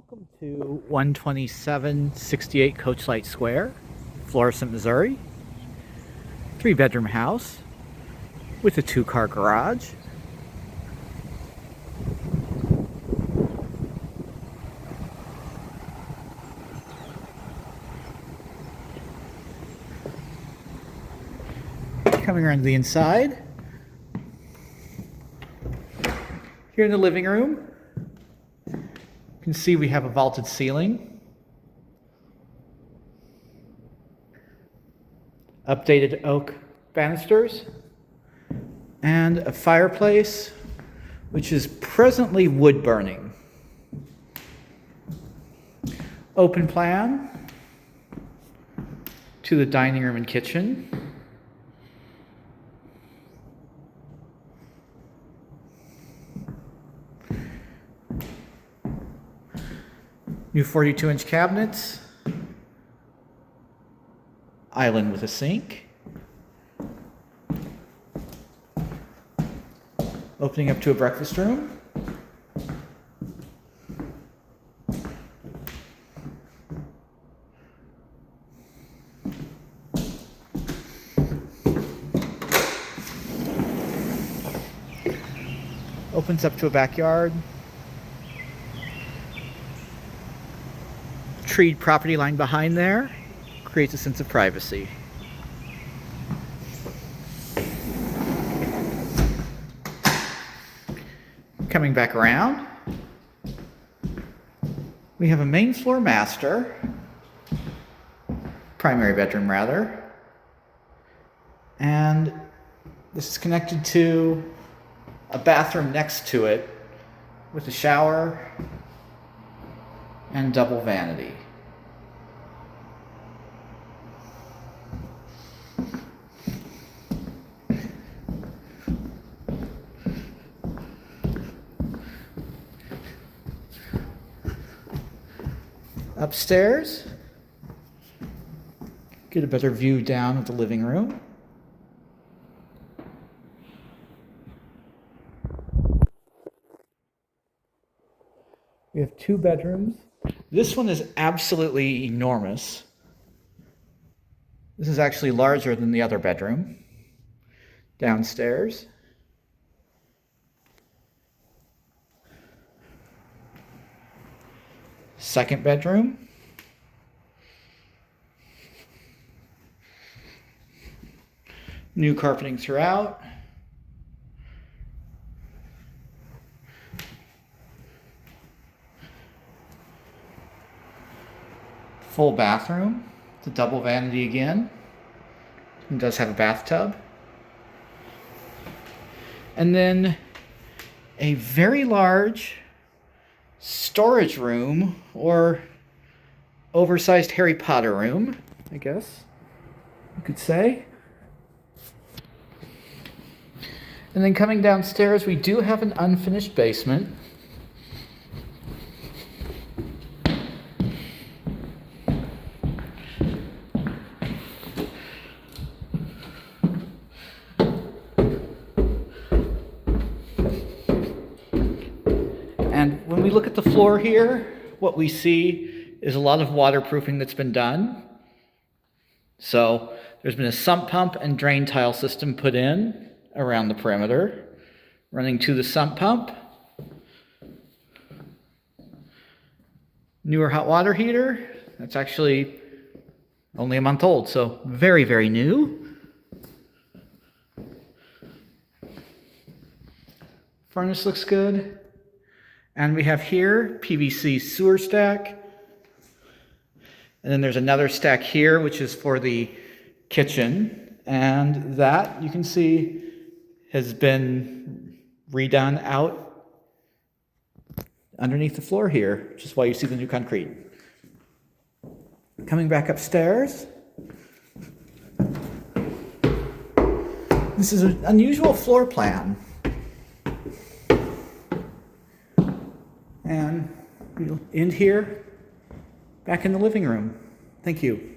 Welcome to 12768 Coachlight Square, Florissant, Missouri. 3-bedroom house with a 2-car garage. Coming around to the inside. Here in the living room, you can see we have a vaulted ceiling, updated oak banisters, and a fireplace which is presently wood burning. Open plan to the dining room and kitchen. New 42-inch cabinets, island with a sink, opening up to a breakfast room, opens up to a backyard. Treed property line behind there creates a sense of privacy. Coming back around, we have a main floor master, primary bedroom rather, and this is connected to a bathroom next to it with a shower and double vanity. Upstairs, get a better view down of the living room. We have 2 bedrooms. This one is absolutely enormous. This is actually larger than the other bedroom. Downstairs. Second bedroom. New carpeting throughout. Full bathroom. The double vanity again. It does have a bathtub. And then a very large storage room, or oversized Harry Potter room, I guess you could say. And then coming downstairs, we do have an unfinished basement. And when we look at the floor here, what we see is a lot of waterproofing that's been done. So there's been a sump pump and drain tile system put in around the perimeter, running to the sump pump. Newer hot water heater. That's actually only a month old, so very, very new. Furnace looks good. And we have here PVC sewer stack. And then there's another stack here, which is for the kitchen. And that, you can see, has been redone out underneath the floor here, which is why you see the new concrete. Coming back upstairs. This is an unusual floor plan. And we'll end here, back in the living room. Thank you.